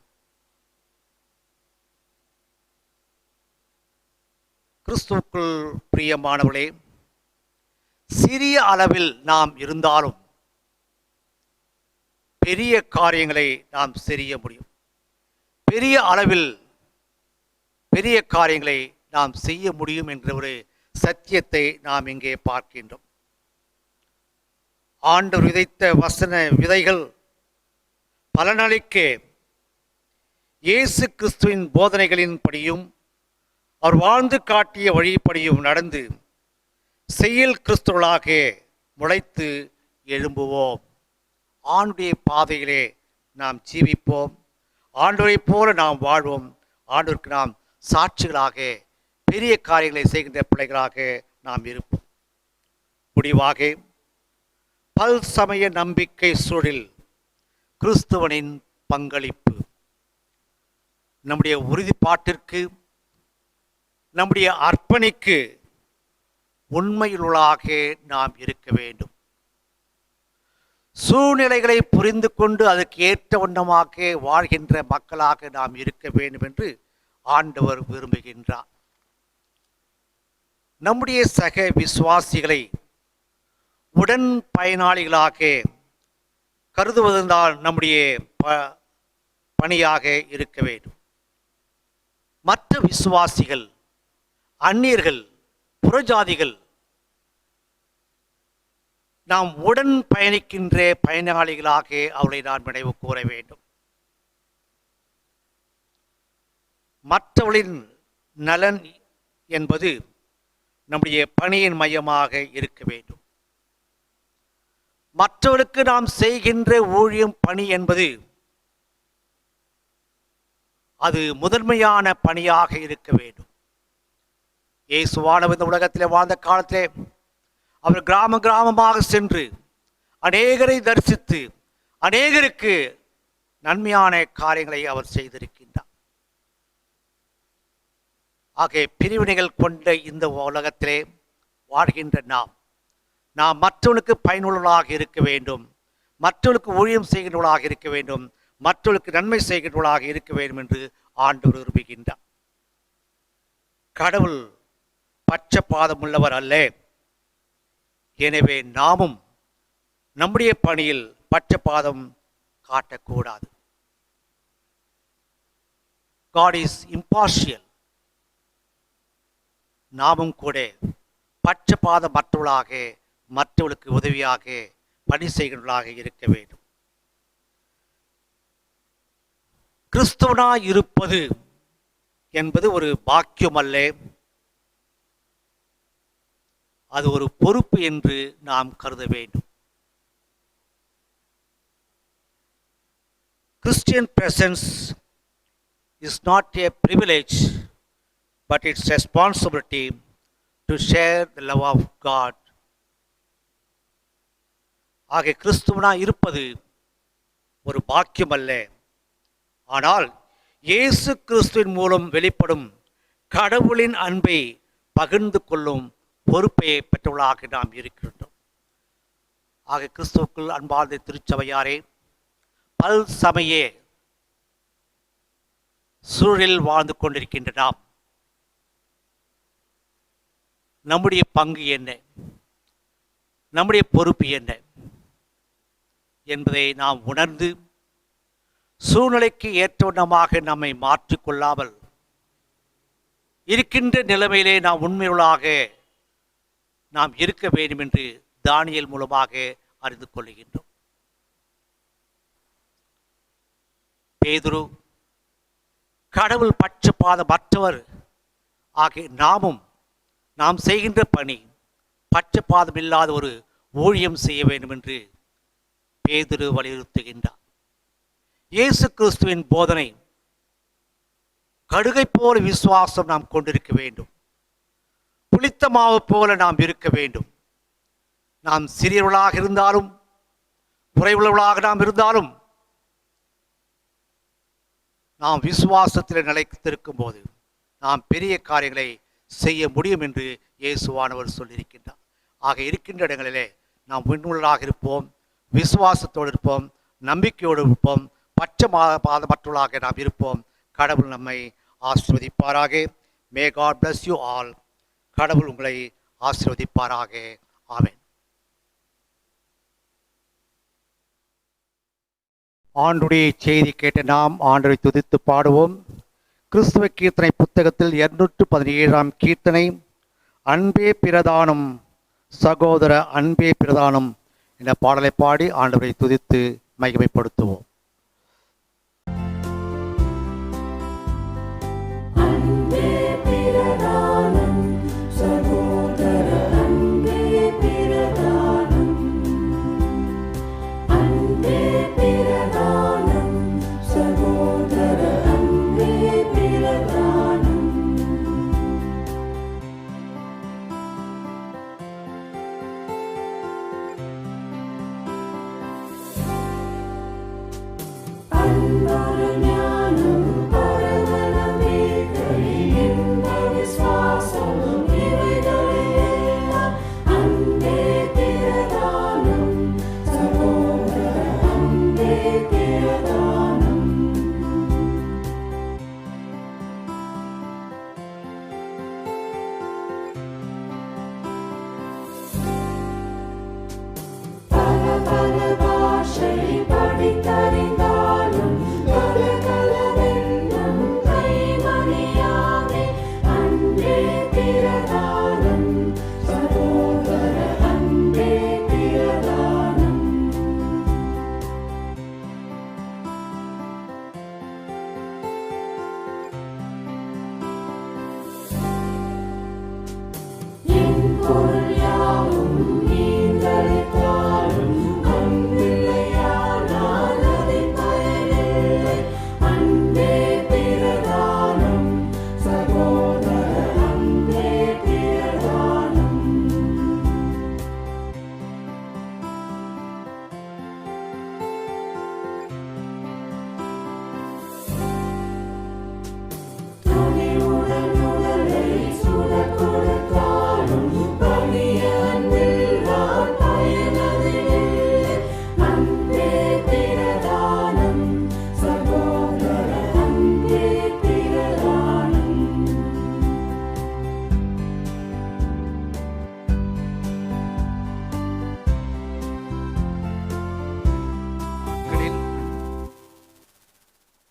கிறிஸ்துவுக்குள் பிரியமானவர்களே, சிறிய அளவில் நாம் இருந்தாலும் பெரிய காரியங்களை நாம் செய்ய முடியும். பெரிய அளவில் பெரிய காரியங்களை நாம் செய்ய முடியும் என்ற ஒரு சத்தியத்தை நாம் இங்கே பார்க்கின்றோம். ஆண்டவர் விதைத்த வசன விதைகள் பலனளிக்க இயேசு கிறிஸ்துவின் போதனைகளின்படியும் அவர் வாழ்ந்து காட்டிய வழிப்படியும் நடந்து செயல் கிறிஸ்துவர்களாக முளைத்து எழும்புவோம். ஆண்டுடைய பாதையிலே நாம் ஜீவிப்போம். ஆண்டவரைப் போல நாம் வாழ்வோம். ஆண்டவருக்கு நாம் சாட்சிகளாக பெரிய காரியங்களை செய்கின்ற பிள்ளைகளாக நாம் இருப்போம். முடிவாக, பல் சமய நம்பிக்கை சூழலில் கிறிஸ்துவனின் பங்களிப்பு. நம்முடைய உறுதிப்பாட்டிற்கு, நம்முடைய அர்ப்பணிக்கு உண்மையுள்ளாக நாம் இருக்க வேண்டும். சூழ்நிலைகளை புரிந்து கொண்டு அதற்கு ஏற்ற வண்ணமாக வாழ்கின்ற மக்களாக நாம் இருக்க வேண்டும் என்று ஆண்டவர் விரும்புகின்றார். நம்முடைய சக விசுவாசிகளை உடன் பயனாளிகளாக கருதுவதுதான் நம்முடைய பணியாக இருக்க வேண்டும். மற்ற விசுவாசிகள், அந்நியர்கள், புறஜாதிகள் நாம் உடன் பயணிக்கின்ற பயனாளிகளாக அவளை நான் நினைவு கூற வேண்டும். மற்றவர்களின் நலன் என்பது நம்முடைய பணியின் மையமாக இருக்க வேண்டும். மற்றவர்களுக்கு நாம் செய்கின்ற ஊழியம் பணி என்பது அது முதன்மையான பணியாக இருக்க வேண்டும். இயேசுவானவர் இந்த உலகத்திலே வாழ்ந்த காலத்திலே அவர் கிராம கிராமமாக சென்று அநேகரை தரிசித்து அநேகருக்கு நன்மையான காரியங்களை அவர் செய்திருக்கின்றார். ஆகிய பிரிவினைகள் கொண்ட இந்த உலகத்திலே வாழ்கின்ற நாம் மற்றவர்களுக்கு பயனுள்ளவர்களாக இருக்க வேண்டும். மற்றவர்களுக்கு ஊழியம் செய்கின்றவர்களாக இருக்க வேண்டும். மற்றவர்களுக்கு நன்மை செய்கின்றவர்களாக இருக்க வேண்டும் என்று ஆண்டவர் விரும்புகின்றார். கடவுள் பட்சபாதம் உள்ளவர் அல்ல. எனவே நாமும் நம்முடைய பணியில் பட்சபாதம் காட்டக்கூடாது. God is impartial. நாமும் கூட பட்சபாதமற்றவர்களாக மற்றவர்களுக்கு உதவியாக பணி செய்கின்றவர்களாக இருக்க வேண்டும். கிறிஸ்துவனாய் இருப்பது என்பது ஒரு பாக்கியம் அல்ல, அது ஒரு பொறுப்பு என்று நாம் கருத வேண்டும். Christian presence is not a privilege, but it's responsibility to share the love of God. ஆக கிறிஸ்துவனாய் இருப்பது ஒரு பாக்கியம் அல்ல, ஆனால் இயேசு கிறிஸ்துவின் மூலம் வெளிப்படும் கடவுளின் அன்பை பகிர்ந்து கொள்ளும் பொறுப்பை பெற்றவர்களாக நாம் இருக்கின்றோம். ஆக கிறிஸ்துவுக்குள் அன்பார்ந்த திருச்சபையாரே, பல் சமய சூழலில் வாழ்ந்து கொண்டிருக்கின்ற நாம் நம்முடைய பங்கு என்ன, நம்முடைய பொறுப்பு என்ன என்பதை நாம் உணர்ந்து சூழ்நிலைக்கு ஏற்றவண்ணமாக நம்மை மாற்றிக்கொள்ளாமல் இருக்கின்ற நிலைமையிலே நாம் உண்மையுள்ளாக நாம் இருக்க வேண்டும் என்று தானியேல் மூலமாக அறிந்து கொள்கின்றோம். பேதுரு கடவுள் பட்சபாதமற்றவர் ஆகிய நாம் செய்கின்ற பணி பட்சபாதம் இல்லாத ஒரு ஊழியம் செய்ய வேண்டும் என்று பேதுரு வலியுறுத்துகின்றார். இயேசு கிறிஸ்துவின் போதனை கடுகை போல விசுவாசம் நாம் கொண்டிருக்க வேண்டும். புளித்த மாவு போல நாம் இருக்க வேண்டும். நாம் சிறியவர்களாக இருந்தாலும் குறைவுள்ளவர்களாக நாம் இருந்தாலும் நாம் விசுவாசத்தில் நிலைத்திருக்கும் போது நாம் பெரிய காரியங்களை செய்ய முடியும் என்று இயேசுவானவர் சொல்லியிருக்கின்றார். ஆக இருக்கின்ற இடங்களிலே நாம் விண்ணுள்ளதாக இருப்போம், விசுவாசத்தோடு இருப்போம், நம்பிக்கையோடு இருப்போம், பட்சபாதமற்றவர்களாக நாம் இருப்போம். கடவுள் நம்மை ஆசீர்வதிப்பாராக. May God bless you all. கடவுள் உங்களை ஆசீர்வதிப்பாராக. ஆமென். ஆண்டுடைய செய்தி கேட்ட நாம் ஆண்டவரை துதித்து பாடுவோம். கிறிஸ்துவ கீர்த்தனை புத்தகத்தில் 217 கீர்த்தனை, அன்பே பிரதானம் சகோதர அன்பே பிரதானம் என்ற பாடலை பாடி ஆண்டவரை துதித்து மகிமைப்படுத்துவோம்.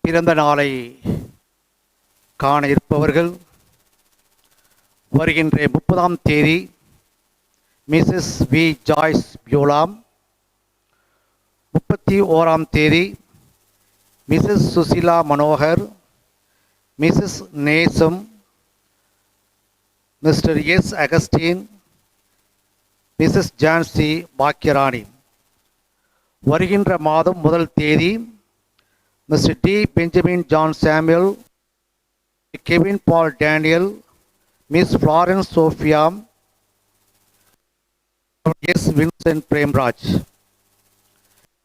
பிறந்த நாளை காண இருப்பவர்கள் வருகின்ற 30ஆம் தேதி மிஸ்ஸஸ் வி ஜாய்ஸ் பியூலாம், 31ஆம் தேதி Mrs Susila Manohar, Mrs Nesam, Mr S Augustine, Mrs Jhansi Bhagyarani. வருகின்ற மாதம் 1 தேதி Mr. D. Benjamin John Samuel, Kevin Paul Daniel, Miss Florence Sophia, S. Vincent Premraj.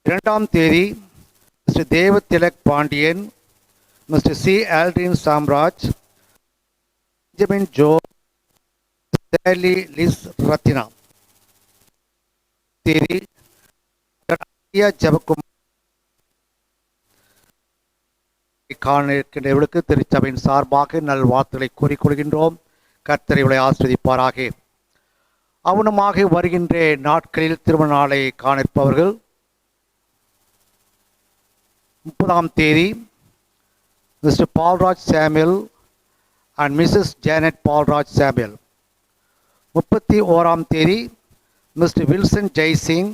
2ஆம் தேதி Mr. Dev Tilak Pandian, Mr. C. Aldrin Samraj, Benjamin Joe, Sally Liz Rathina. தேதி ஜபக்குமார் காண இருக்கின்றவர்களுக்கு திருச்சபையின் சார்பாக நல்வாழ்த்துக்களை கூறிக்கொள்கின்றோம். கர்த்தர் இவளை ஆசீர்வதிப்பாராக. அவனமாக வருகின்ற நாட்களில் திருமண நாளை காண இருப்பவர்கள் 30ஆம் தேதி Mr Paulraj Samuel and Mrs Janet Paulraj Samuel. 31ஆம் தேதி Mr Wilson Jaisingh,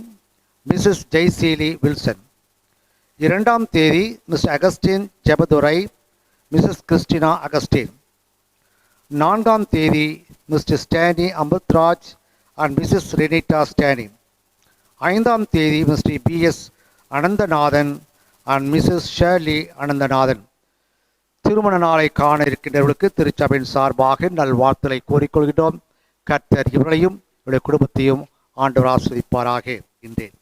Mrs Jayaseeli Wilson. 2ஆம் தேதி Mr Augustine Jebadurai, Mrs Christina Augustine. 4ஆம் தேதி Mr Stany Ambathraj and Mrs Renita Stany. 5ஆம் தேதி Mr B.S. Ananthanathan and Mrs Shirley Ananthanathan திருமண நாளை காண இருக்கின்றவர்களுக்கு திருச்சபையின் சார்பாக நல்வாழ்த்துக்களை கூறிக்கொள்கின்றோம். கர்த்தர் இவர்களையும் இவருடைய குடும்பத்தையும் ஆண்டவர் ஆசீர்வதிப்பாராக என்றேன்.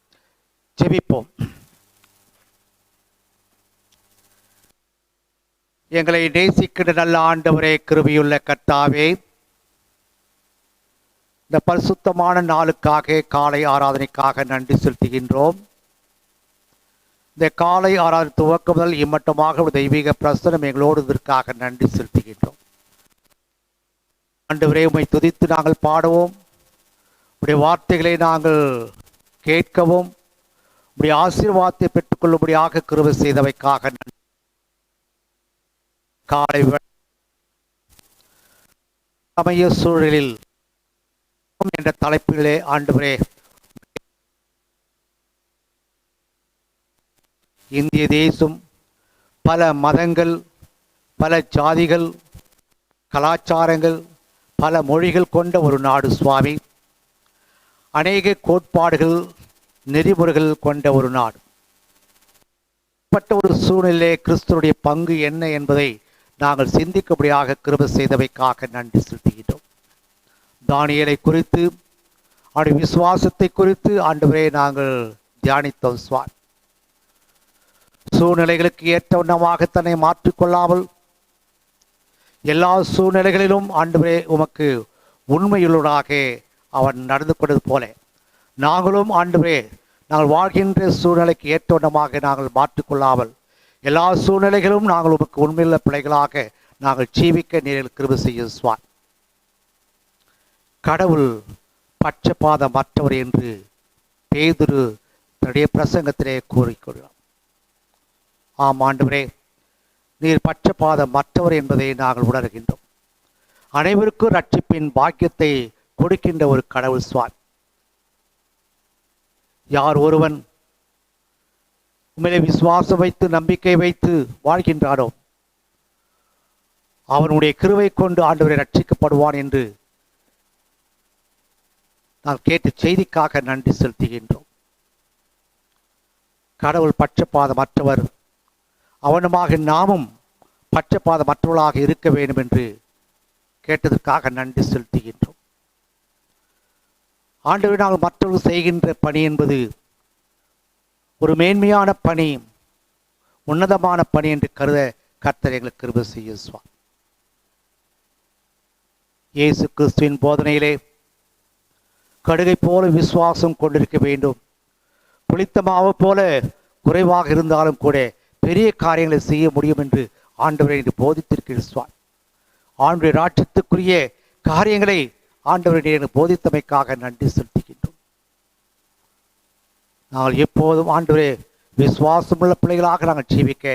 ஜெபிப்போம். எங்களை நேசிக்கின்ற நல்ல ஆண்டவரே, கிருபையுள்ள கர்த்தாவே, இந்த பரிசுத்தமான நாளுக்காக காலை ஆராதனைக்காக நன்றி செலுத்துகின்றோம். இந்த காலை ஆராதனை துவக்கம் முதல் இம்மட்டமாக ஒரு தெய்வீக பிரசனம் எங்களோடு இதற்காக நன்றி செலுத்துகின்றோம். ஆண்டவரே, உம்மை துதித்து நாங்கள் பாடவும், உடைய வார்த்தைகளை நாங்கள் கேட்கவும், உடைய ஆசீர்வாதத்தை பெற்றுக்கொள்ளும்படியாக கிருபை செய்தவைக்காக நன்றி. காலை சமய சூழலில் என்ற தலைப்பிலே ஆண்டவரே, இந்திய தேசம் பல மதங்கள், பல ஜாதிகள், கலாச்சாரங்கள், பல மொழிகள் கொண்ட ஒரு நாடு சுவாமி. அநேக கோட்பாடுகள், நெறிமுறைகள் கொண்ட ஒரு நாடு. பட்ட ஒரு சூழ்நிலை கிறிஸ்துவனுடைய பங்கு என்ன என்பதை நாங்கள் சிந்திக்கும்படியாக கிருபை செய்தவைக்காக நன்றி செலுத்துகின்றோம். தானியேலை குறித்து, அவருடைய விசுவாசத்தை குறித்து ஆண்டவரே நாங்கள் தியானித்தோம் சுவாமி. சூழ்நிலைகளுக்கு ஏற்ற வண்ணமாக தன்னை மாற்றிக்கொள்ளாமல் எல்லா சூழ்நிலைகளிலும் ஆண்டவரே உமக்கு உண்மையுள்ளவராக அவன் நடந்து கொண்டது போல நாங்களும் ஆண்டவரே நாங்கள் வாழ்கின்ற சூழ்நிலைக்கு ஏற்ற வண்ணமாக நாங்கள் மாற்றிக்கொள்ளாமல் எல்லா சூழ்நிலைகளும் நாங்கள் உமக்கு உண்மையுள்ள பிள்ளைகளாக நாங்கள் ஜீவிக்க நீரில் கிருபை செய்யும் சுவாமி. கடவுள் பட்சபாதமற்றவர் என்று பேதுரு தன்னுடைய பிரசங்கத்திலே கூறிக்கொள்கிறார். ஆம் ஆண்டவரே, நீர் பட்சபாதமற்றவர் என்பதை நாங்கள் உணர்கின்றோம். அனைவருக்கும் ரட்சிப்பின் பாக்கியத்தை கொடுக்கின்ற ஒரு கடவுள் சுவாமி. யார் ஒருவன் உண்மையிலே விசுவாசம் வைத்து நம்பிக்கை வைத்து வாழ்கின்றானோ அவனுடைய கிருபை கொண்டு ஆண்டவரை ரட்சிக்கப்படுவான் என்று நான் கேட்ட செய்திக்காக நன்றி செலுத்துகின்றோம். கடவுள் பட்சபாதமற்றவர், அவனுமாக நாமும் பட்சபாதமற்றவர்களாக இருக்க வேண்டும் என்று கேட்டதற்காக நன்றி செலுத்துகின்றோம். ஆண்டவரை நாங்கள் மற்றவர்கள் செய்கின்ற பணி என்பது ஒரு மேன்மையான பணி, உன்னதமான பணி என்று கருத கர்த்தர் எங்களுக்கு கிருபை செய்யும் சுவாமி. இயேசு கிறிஸ்துவின் போதனையிலே கடுகை போல விசுவாசம் கொண்டிருக்க வேண்டும். புளித்த மாவு போல குறைவாக இருந்தாலும் கூட பெரிய காரியங்களை செய்ய முடியும் என்று ஆண்டவரை என்று போதித்திருக்கிற சுவாமி. ஆண்டவருடைய ராட்சியத்துக்குரிய காரியங்களை ஆண்டவரை எனக்கு போதித்தமைக்காக நன்றி செலுத்துகின்றோம். நாங்கள் எப்போதும் ஆண்டவரே விசுவாசமுள்ள பிள்ளைகளாக நாங்கள் ஜீவிக்க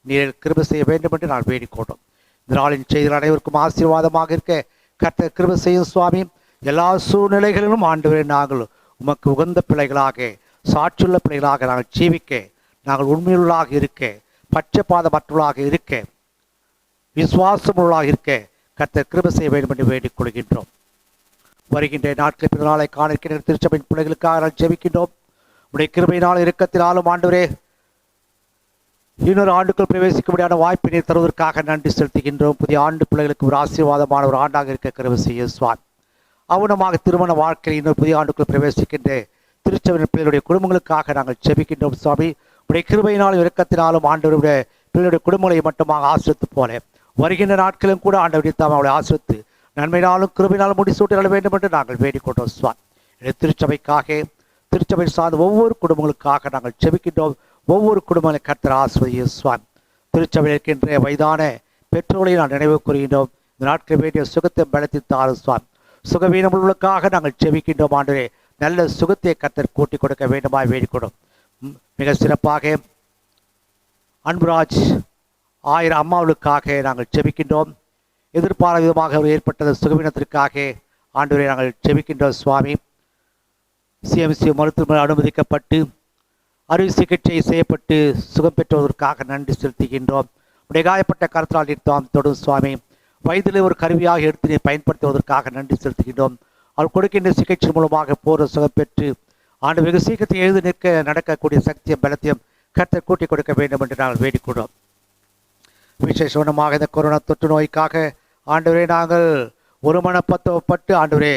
நீர் கிருபை செய்ய வேண்டும் என்று நாங்கள் வேண்டிக்கொண்டோம். இந்த நாளின் செய்திகள் அனைவருக்கும் ஆசீர்வாதமாக இருக்க கர்த்தர் கிருபை செய்யும் சுவாமி. எல்லா சூழ்நிலைகளிலும் ஆண்டவரே நாங்கள் உமக்கு உகந்த பிள்ளைகளாக, சாட்சியுள்ள பிள்ளைகளாக நாங்கள் ஜீவிக்க, நாங்கள் உண்மையுள்ளாக இருக்க, பட்சபாதமற்றவர்களாக இருக்க, விசுவாசமுள்ளாக இருக்க கர்த்தர் கிருபை செய்ய வேண்டும் என்று வேண்டிக் கொள்கின்றோம். வருகின்ற நாட்களில் பிற நாளை காண இருக்கின்ற திருச்சபையின் பிள்ளைகளுக்காக நாங்கள் ஜெபிக்கின்றோம். உடைய கிருபையினால் இரக்கத்தினாலும் ஆண்டவரே இன்னொரு ஆண்டுக்குள் பிரவேசிக்கும்படியான வாய்ப்பை நீர் தருவதற்காக நன்றி செலுத்துகின்றோம். புதிய ஆண்டு பிள்ளைகளுக்கு ஒரு ஆசீர்வாதமான ஒரு ஆண்டாக இருக்க கிருபை செய்ய சுவாமி. அவனமாக திருமண வாழ்க்கையில் இன்னொரு புதிய ஆண்டுக்குள் பிரவேசிக்கின்ற திருச்சபையின் பிள்ளைகளுடைய குடும்பங்களுக்காக நாங்கள் ஜெபிக்கின்றோம் சுவாமி. உடைய கிருபையினாலும் இரக்கத்தினாலும் ஆண்டவருடைய பிள்ளைகளுடைய குடும்பங்களை மட்டுமாக ஆசிரித்து போல வருகின்ற நாட்களும் கூட ஆண்டவருடைய தாம் அவளை ஆசிரித்து நன்மையினாலும் கிருபையினாலும் முடிசூட்ட வேண்டும் என்று நாங்கள் வேண்டிக்கொண்டோம் சுவாமி. திருச்சபைக்காக, திருச்சபை சார்ந்த ஒவ்வொரு குடும்பங்களுக்காக நாங்கள் ஜெபிக்கின்றோம். ஒவ்வொரு குடும்பங்களை கர்த்தர் ஆசீர்வதியும் சுவாமி. திருச்சபையில் இருக்கின்ற வயதான பெற்றோர்களை நான் நினைவு கூறுகின்றோம். இந்த நாட்கள் வேண்டிய சுகத்தை பலத்தி தாரும் சுவாமி. சுகவீனம் உள்ளவர்களுக்காக நாங்கள் ஜெபிக்கின்றோம். ஆண்டவரே நல்ல சுகத்தை கர்த்தர் கூட்டி கொடுக்க வேண்டுமாய் வேண்டிக்கொடும். மிக சிறப்பாக அன்புராஜ் 1000 அம்மாவுக்காக நாங்கள் ஜெபிக்கின்றோம். எதிர்பாராத விதமாக ஏற்பட்டது சுகவீனத்திற்காக ஆண்டவரை நாங்கள் ஜெபிக்கின்றோம் சுவாமி. சிஎம்சி மருத்துவமனை அனுமதிக்கப்பட்டு அறுவை சிகிச்சை செய்யப்பட்டு சுகம் பெற்றுவதற்காக நன்றி செலுத்துகின்றோம். உடைய காயப்பட்ட கருத்தால் நிறுத்தாம் தொடும் சுவாமி. வயதிலே ஒரு கருவியாக எடுத்து பயன்படுத்துவதற்காக நன்றி செலுத்துகின்றோம். அவர் கொடுக்கின்ற சிகிச்சை மூலமாக போற சுகம் பெற்று ஆண்டு வெகு சீக்கிரத்தை எழுதி நிற்க நடக்கக்கூடிய சக்தியும் பலத்தையும் கர்த்தர் கூட்டிக் கொடுக்க வேண்டும் என்று நாங்கள் வேண்டிக்கொண்டோம். விசேஷமாக இந்த கொரோனா தொற்று நோய்க்காக ஆண்டவரே நாங்கள் ஒருமனப்பட்டு ஆண்டவரே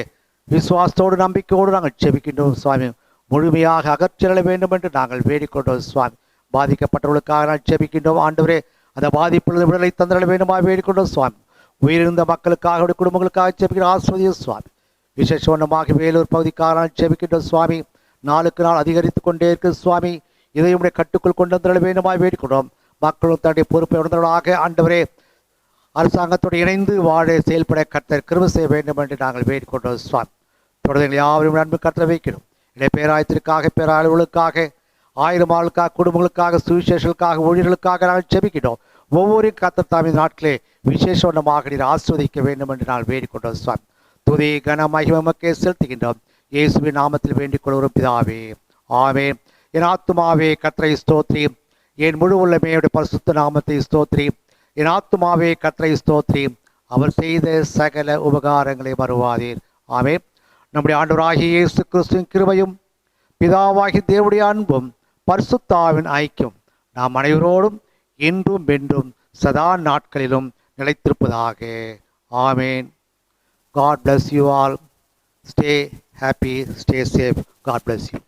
விசுவாசத்தோடு நம்பிக்கையோடு நாங்கள் ஜெபிக்கின்றோம் சுவாமி. முழுமையாக அகற்றல வேண்டும் என்று நாங்கள் வேண்டிக்கொண்டோம் சுவாமி. பாதிக்கப்பட்டவர்களுக்காக நாங்கள் ஜெபிக்கின்றோம் ஆண்டவரே. அந்த பாதிப்புள்ள விடுதலை தந்திர வேண்டுமா வேண்டிக்கொண்டோம் சுவாமி. உயிரிழந்த மக்களுக்காக குடும்பங்களுக்காக ஜெபிக்கிற ஆஸ்வதியும் சுவாமி. விசேஷமாக வேலூர் பகுதிக்காக நாங்கள் ஜெபிக்கின்றோம் சுவாமி. நாளுக்கு நாள் அதிகரித்து கொண்டே இருக்கு சுவாமி. இதையுடைய கட்டுக்குள் கொண்டு வந்துட வேண்டுமாய் வேண்டிக்கொண்டோம். மக்களும் தன்னுடைய பொறுப்பை உணர்ந்தவர்களாக ஆண்டவரே அரசாங்கத்தோடு இணைந்து வாழ செயல்பட கர்த்தர் கிருபை செய்ய வேண்டும் என்று நாங்கள் வேண்டிக்கொண்டோம் சுவாமி. தொடர்ந்து யாவரும் அன்பு கர்த்தர் வைக்கிறோம். இடைய பேராயத்திற்காக பேராளர்களுக்காக ஆயிரம் ஆளுக்காக குடும்பங்களுக்காக சுவிசேஷங்களுக்காக ஊழியர்களுக்காக நாங்கள் ஜெபிக்கிறோம். ஒவ்வொரு கர்த்தர் தாம் இந்த நாட்களே விசேஷமாக நீர் ஆஸ்வதிக்க வேண்டும் என்று நாங்கள் வேண்டிக்கொண்டோம் சுவாமி. துதி கன மகிமக்கே செலுத்துகின்றோம். இயேசுவின் நாமத்தில் வேண்டிக் கொள்கிறோம் பிதாவே, ஆமென். என் ஆத்துமாவே கர்த்தரை ஸ்தோத்ரி, என் முழு உள்ளமையுடைய பரிசுத்த நாமத்தை ஸ்தோத்ரி. என் ஆத்துமாவே கர்த்தரை ஸ்தோத்ரி, அவர் செய்த சகல உபகாரங்களை மறுவாதீர். ஆமென். நம்முடைய ஆண்டவராகிய இயேசு கிறிஸ்துவின் கிருபையும் பிதாவாகிய தேவனுடைய அன்பும் பரிசுத்தாவின் ஐக்கியம் நாம் அனைவரோடும் இன்றும் என்றும் சதா நாட்களிலும் நிலைத்திருப்பதாக. ஆமென். God bless you all. Stay happy, stay safe. God bless you.